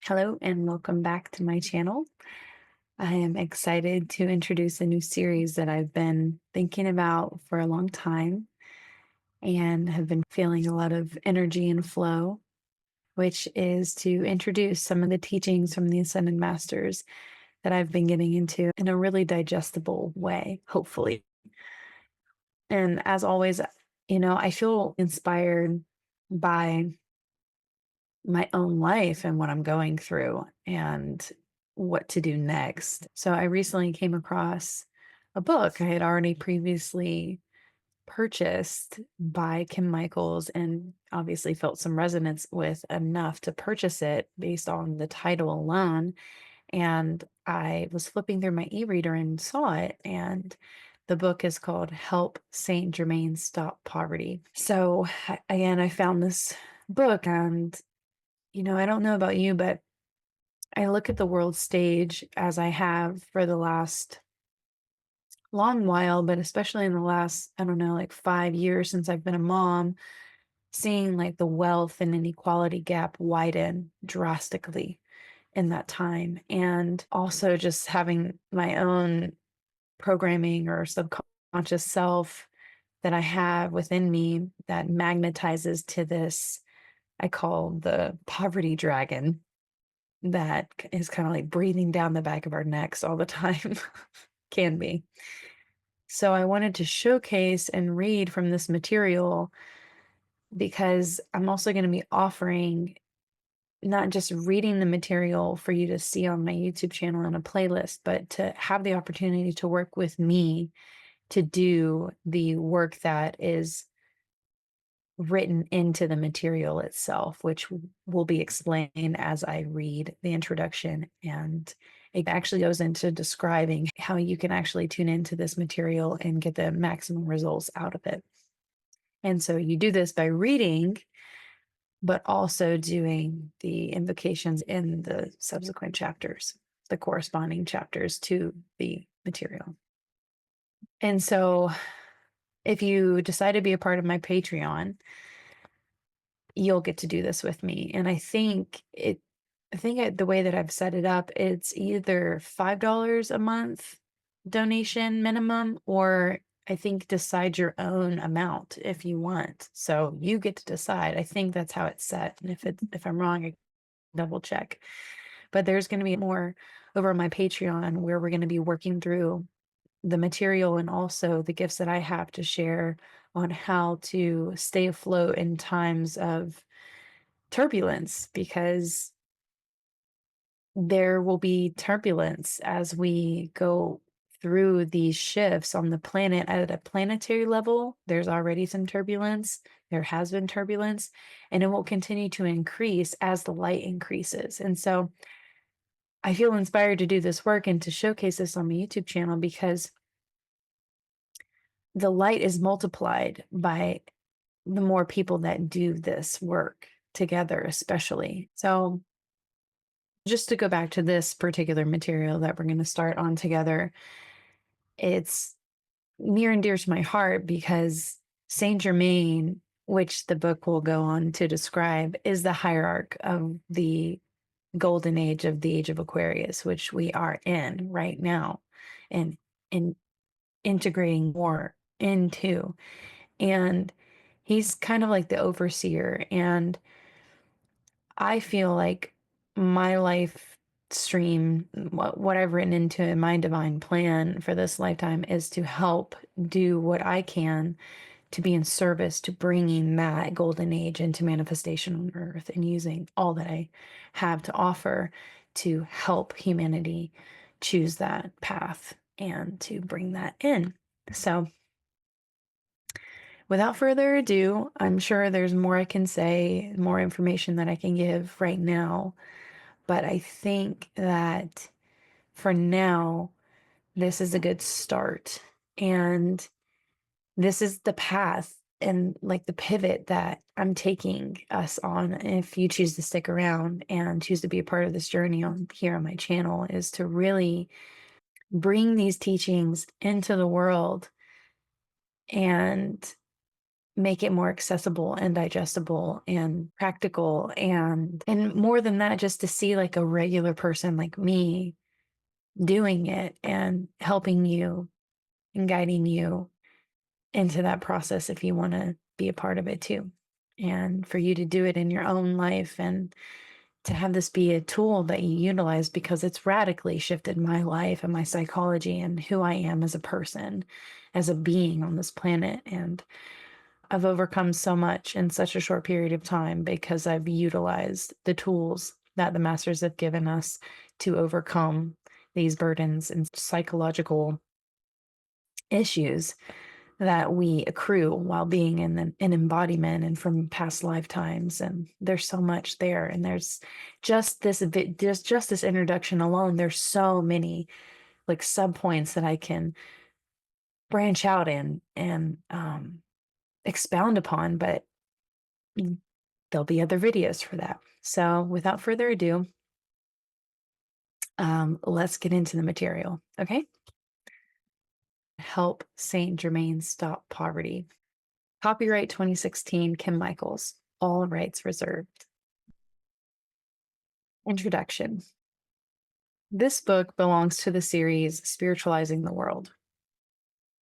Hello and welcome back to my channel. I am excited to introduce a new series that I've been thinking about for a long time and have been feeling a lot of energy and flow, which is to introduce some of the teachings from the Ascended Masters that I've been getting into in a really digestible way, hopefully. And as always, I feel inspired by my own life and what I'm going through and what to do next. So I recently came across a book I had already previously purchased by Kim Michaels and obviously felt some resonance with enough to purchase it based on the title alone. And I was flipping through my e-reader and saw it, and the book is called Help Saint Germain Stop Poverty. So again, I found this book, and I don't know about you, but I look at the world stage as I have for the last long while, but especially in the last, I don't know, like 5 years since I've been a mom, seeing like the wealth and inequality gap widen drastically in that time. And also just having my own programming or subconscious self that I have within me that magnetizes to this, I call the poverty dragon that is kind of like breathing down the back of our necks all the time. Can be. So I wanted to showcase and read from this material because I'm also going to be offering not just reading the material for you to see on my YouTube channel in a playlist, but to have the opportunity to work with me to do the work that is written into the material itself, which will be explained as I read the introduction. And it actually goes into describing how you can actually tune into this material and get the maximum results out of it. And so you do this by reading, but also doing the invocations in the subsequent chapters, the corresponding chapters to the material. And so if you decide to be a part of my Patreon, you'll get to do this with me. And the way that I've set it up, it's either $5 a month donation minimum, or I think decide your own amount if you want. So you get to decide. I think that's how it's set. And if I'm wrong, I can double check. But there's going to be more over on my Patreon where we're going to be working through the material and also the gifts that I have to share on how to stay afloat in times of turbulence, because there will be turbulence as we go through these shifts on the planet at a planetary level. There's already some turbulence. There has been turbulence, and it will continue to increase as the light increases. And so I feel inspired to do this work and to showcase this on my YouTube channel because the light is multiplied by the more people that do this work together, especially. So just to go back to this particular material that we're going to start on together, it's near and dear to my heart because Saint Germain, which the book will go on to describe, is the hierarch of the golden age of the age of Aquarius, which we are in right now, and in integrating more into. And he's kind of like the overseer. And I feel like my life stream, what I've written into in my divine plan for this lifetime, is to help do what I can to be in service to bringing that golden age into manifestation on earth and using all that I have to offer to help humanity choose that path and to bring that in. So without further ado, I'm sure there's more I can say, more information that I can give right now. But I think that for now, this is a good start. And this is the path and like the pivot that I'm taking us on. If you choose to stick around and choose to be a part of this journey on here on my channel, is to really bring these teachings into the world and make it more accessible and digestible and practical, and more than that, just to see like a regular person like me doing it and helping you and guiding you into that process if you want to be a part of it too. And for you to do it in your own life and to have this be a tool that you utilize, because it's radically shifted my life and my psychology and who I am as a person, as a being on this planet. And I've overcome so much in such a short period of time because I've utilized the tools that the masters have given us to overcome these burdens and psychological issues that we accrue while being in an embodiment and from past lifetimes. And there's so much there. And there's just this introduction alone. There's so many like sub points that I can branch out in and expound upon, but there'll be other videos for that. So without further ado, let's get into the material. Okay. Help Saint Germain stop poverty. Copyright 2016, Kim Michaels. All rights reserved. Introduction. This book belongs to the series Spiritualizing the World.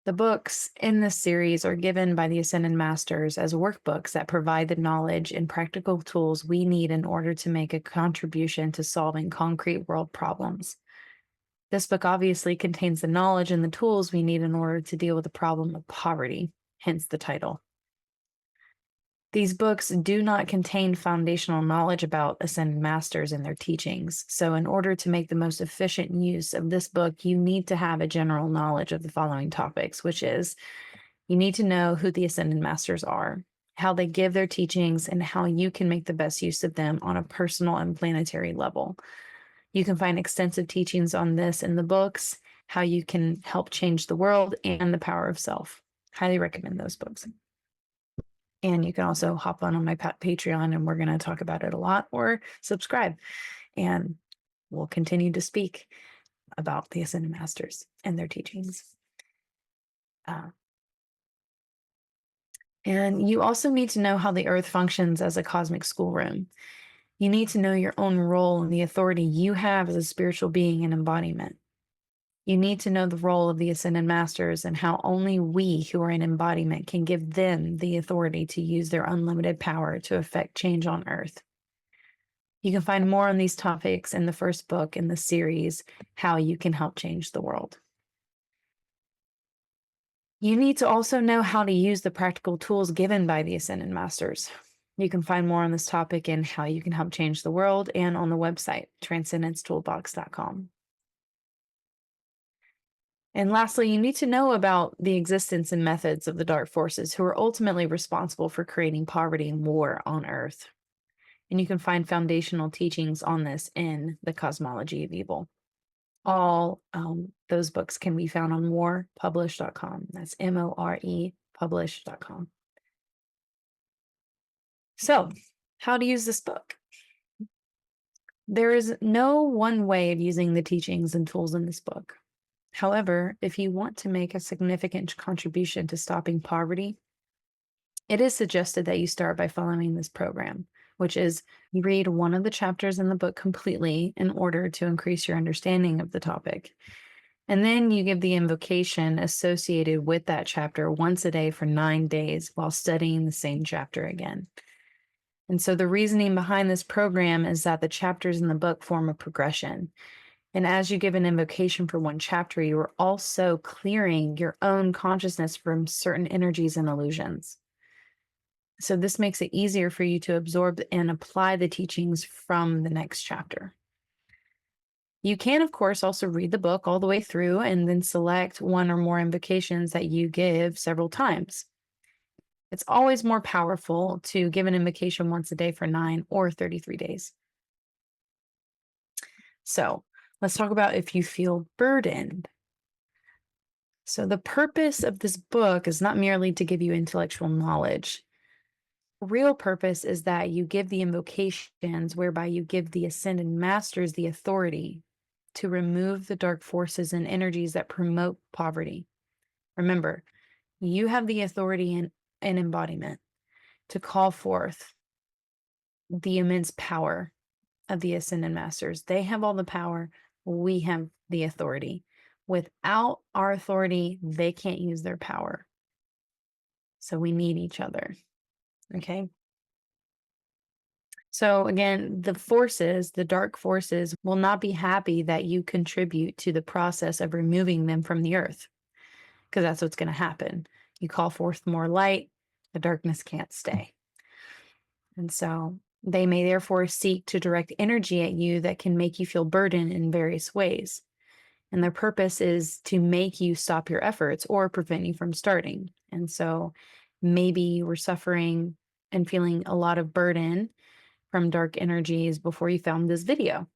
The books in this series are given by the Ascended Masters as workbooks that provide the knowledge and practical tools we need in order to make a contribution to solving concrete world problems. This book obviously contains the knowledge and the tools we need in order to deal with the problem of poverty, hence the title. These books do not contain foundational knowledge about Ascended Masters and their teachings. So in order to make the most efficient use of this book, you need to have a general knowledge of the following topics, which is you need to know who the Ascended Masters are, how they give their teachings, and how you can make the best use of them on a personal and planetary level. You can find extensive teachings on this in the books, how you can help change the world, and the power of self. Highly recommend those books. And you can also hop on my Patreon, and we're going to talk about it a lot, or subscribe. And we'll continue to speak about the Ascended Masters and their teachings. And you also need to know how the Earth functions as a cosmic schoolroom. You need to know your own role and the authority you have as a spiritual being and embodiment. You need to know the role of the Ascended Masters and how only we who are in embodiment can give them the authority to use their unlimited power to effect change on Earth. You can find more on these topics in the first book in the series, How You Can Help Change the World. You need to also know how to use the practical tools given by the Ascended Masters. You can find more on this topic in How You Can Help Change the World and on the website, transcendencetoolbox.com. And lastly, you need to know about the existence and methods of the dark forces who are ultimately responsible for creating poverty and war on Earth. And you can find foundational teachings on this in The Cosmology of Evil. All those books can be found on morepublish.com. That's MORE publish.com. So, how to use this book? There is no one way of using the teachings and tools in this book. However, if you want to make a significant contribution to stopping poverty, it is suggested that you start by following this program, which is you read one of the chapters in the book completely in order to increase your understanding of the topic. And then you give the invocation associated with that chapter once a day for 9 days while studying the same chapter again. And so the reasoning behind this program is that the chapters in the book form a progression. And as you give an invocation for one chapter, you are also clearing your own consciousness from certain energies and illusions. So this makes it easier for you to absorb and apply the teachings from the next chapter. You can, of course, also read the book all the way through and then select one or more invocations that you give several times. It's always more powerful to give an invocation once a day for 9 or 33 days. So let's talk about if you feel burdened. So the purpose of this book is not merely to give you intellectual knowledge. The real purpose is that you give the invocations whereby you give the Ascended Masters the authority to remove the dark forces and energies that promote poverty. Remember, you have the authority an embodiment to call forth the immense power of the Ascended Masters. They have all the power. We have the authority. Without our authority, they can't use their power. So we need each other. Okay. So again, the dark forces will not be happy that you contribute to the process of removing them from the earth, because that's what's going to happen. You call forth more light, the darkness can't stay. And so they may therefore seek to direct energy at you that can make you feel burdened in various ways. And their purpose is to make you stop your efforts or prevent you from starting. And so maybe you were suffering and feeling a lot of burden from dark energies before you found this video.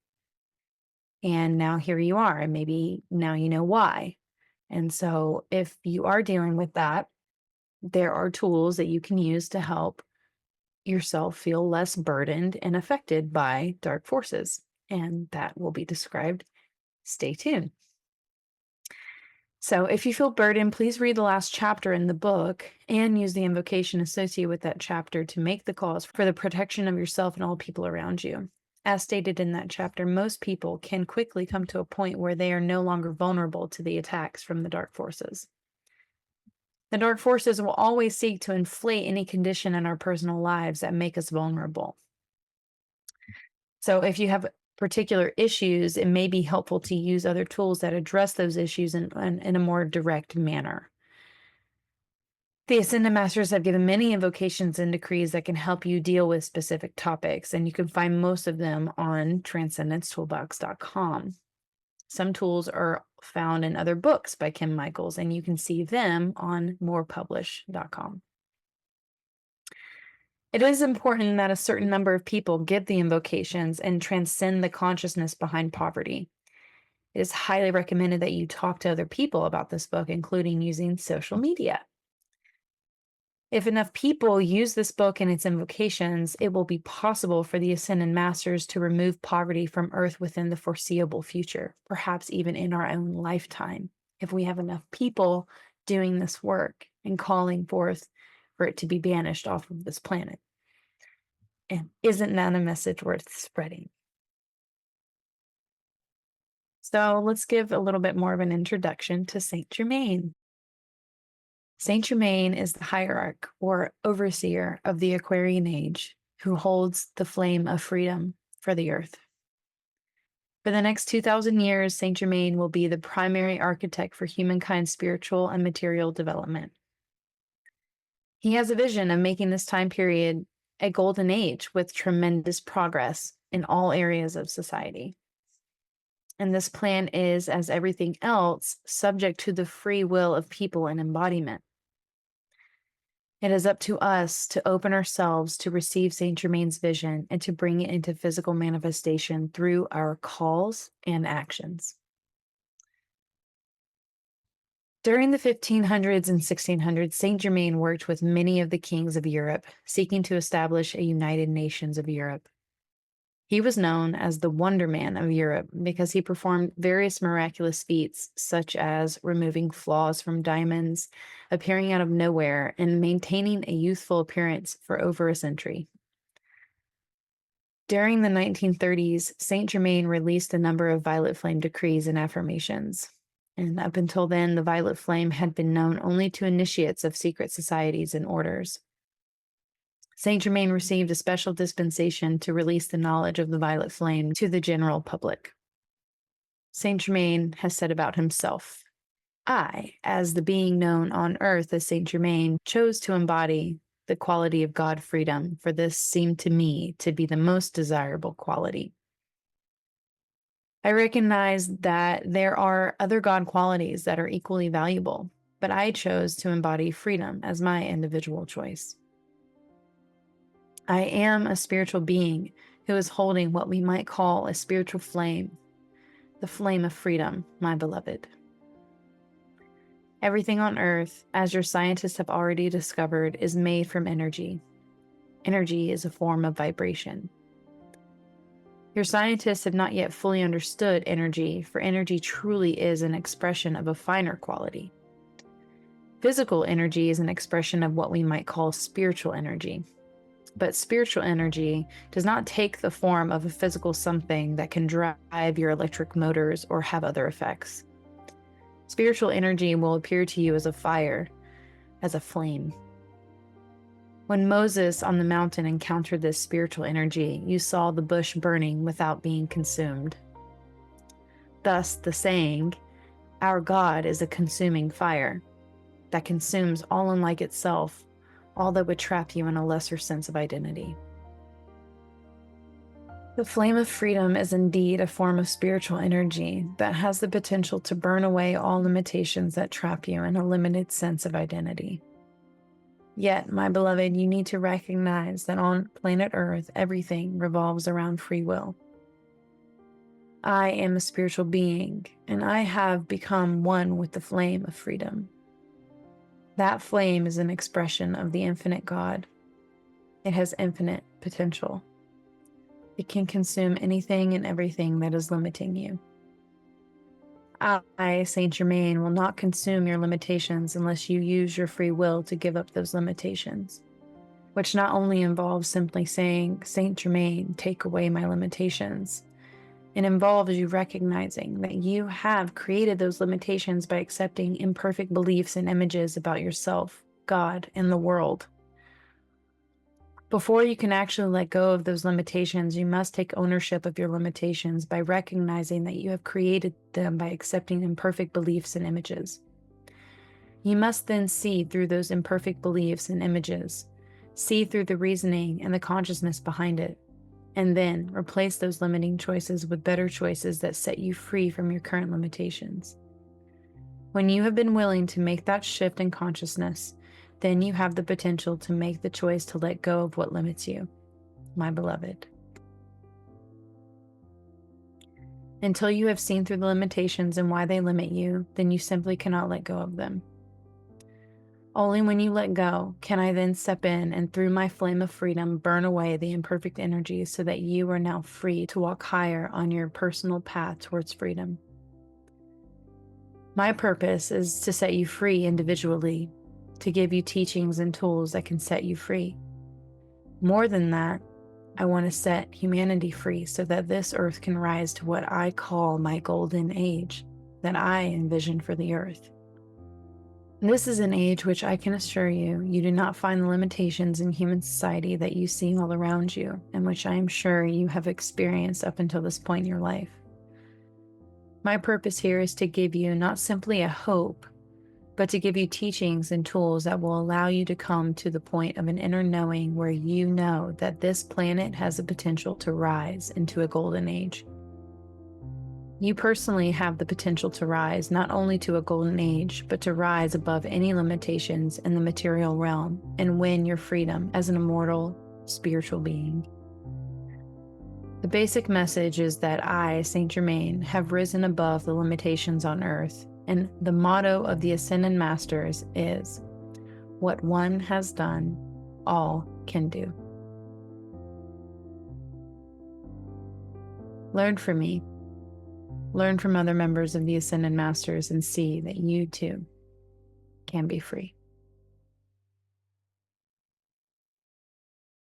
And now here you are, and maybe now you know why. And so if you are dealing with that, there are tools that you can use to help yourself feel less burdened and affected by dark forces. And that will be described. Stay tuned. So if you feel burdened, please read the last chapter in the book and use the invocation associated with that chapter to make the calls for the protection of yourself and all people around you. As stated in that chapter, most people can quickly come to a point where they are no longer vulnerable to the attacks from the dark forces. The dark forces will always seek to inflate any condition in our personal lives that make us vulnerable. So if you have particular issues, it may be helpful to use other tools that address those issues in a more direct manner. The Ascended Masters have given many invocations and decrees that can help you deal with specific topics, and you can find most of them on transcendencetoolbox.com. Some tools are found in other books by Kim Michaels, and you can see them on morepublish.com. It is important that a certain number of people give the invocations and transcend the consciousness behind poverty. It is highly recommended that you talk to other people about this book, including using social media. If enough people use this book and its invocations, it will be possible for the Ascended Masters to remove poverty from Earth within the foreseeable future, perhaps even in our own lifetime, if we have enough people doing this work and calling forth for it to be banished off of this planet. And isn't that a message worth spreading? So let's give a little bit more of an introduction to Saint Germain. Saint Germain is the hierarch or overseer of the Aquarian age who holds the flame of freedom for the earth. For the next 2,000 years, Saint Germain will be the primary architect for humankind's spiritual and material development. He has a vision of making this time period a golden age with tremendous progress in all areas of society. And this plan is, as everything else, subject to the free will of people and embodiment. It is up to us to open ourselves to receive Saint Germain's vision and to bring it into physical manifestation through our calls and actions. During the 1500s and 1600s, Saint Germain worked with many of the kings of Europe, seeking to establish a United Nations of Europe. He was known as the Wonder Man of Europe because he performed various miraculous feats, such as removing flaws from diamonds, appearing out of nowhere, and maintaining a youthful appearance for over a century. During the 1930s, Saint Germain released a number of violet flame decrees and affirmations. And up until then, the violet flame had been known only to initiates of secret societies and orders. Saint Germain received a special dispensation to release the knowledge of the violet flame to the general public. Saint Germain has said about himself, "I, as the being known on earth as Saint Germain, chose to embody the quality of God freedom, for this seemed to me to be the most desirable quality. I recognize that there are other God qualities that are equally valuable, but I chose to embody freedom as my individual choice. I am a spiritual being who is holding what we might call a spiritual flame, the flame of freedom, my beloved. Everything on earth, as your scientists have already discovered, is made from energy. Energy is a form of vibration. Your scientists have not yet fully understood energy, for energy truly is an expression of a finer quality. Physical energy is an expression of what we might call spiritual energy. But spiritual energy does not take the form of a physical something that can drive your electric motors or have other effects. Spiritual energy will appear to you as a fire, as a flame. When Moses on the mountain encountered this spiritual energy, you saw the bush burning without being consumed. Thus, the saying, "Our God is a consuming fire," that consumes all unlike itself, all that would trap you in a lesser sense of identity. The flame of freedom is indeed a form of spiritual energy that has the potential to burn away all limitations that trap you in a limited sense of identity. Yet, my beloved, you need to recognize that on planet Earth, everything revolves around free will. I am a spiritual being, and I have become one with the flame of freedom. That flame is an expression of the infinite God. It has infinite potential. It can consume anything and everything that is limiting you. I, Saint Germain, will not consume your limitations unless you use your free will to give up those limitations, which not only involves simply saying, "Saint Germain, take away my limitations." It involves you recognizing that you have created those limitations by accepting imperfect beliefs and images about yourself, God, and the world. Before you can actually let go of those limitations, you must take ownership of your limitations by recognizing that you have created them by accepting imperfect beliefs and images. You must then see through those imperfect beliefs and images, see through the reasoning and the consciousness behind it, and then replace those limiting choices with better choices that set you free from your current limitations. When you have been willing to make that shift in consciousness, then you have the potential to make the choice to let go of what limits you, my beloved. Until you have seen through the limitations and why they limit you, then you simply cannot let go of them. Only when you let go can I then step in and through my flame of freedom burn away the imperfect energies so that you are now free to walk higher on your personal path towards freedom. My purpose is to set you free individually, to give you teachings and tools that can set you free. More than that, I want to set humanity free so that this earth can rise to what I call my golden age that I envision for the earth. This is an age which I can assure you, you do not find the limitations in human society that you see all around you, and which I am sure you have experienced up until this point in your life. My purpose here is to give you not simply a hope, but to give you teachings and tools that will allow you to come to the point of an inner knowing where you know that this planet has the potential to rise into a golden age. You personally have the potential to rise not only to a golden age, but to rise above any limitations in the material realm and win your freedom as an immortal spiritual being. The basic message is that I, Saint Germain, have risen above the limitations on earth, and the motto of the Ascended Masters is, "What one has done, all can do." Learn from me. Learn from other members of the Ascended Masters and see that you too can be free.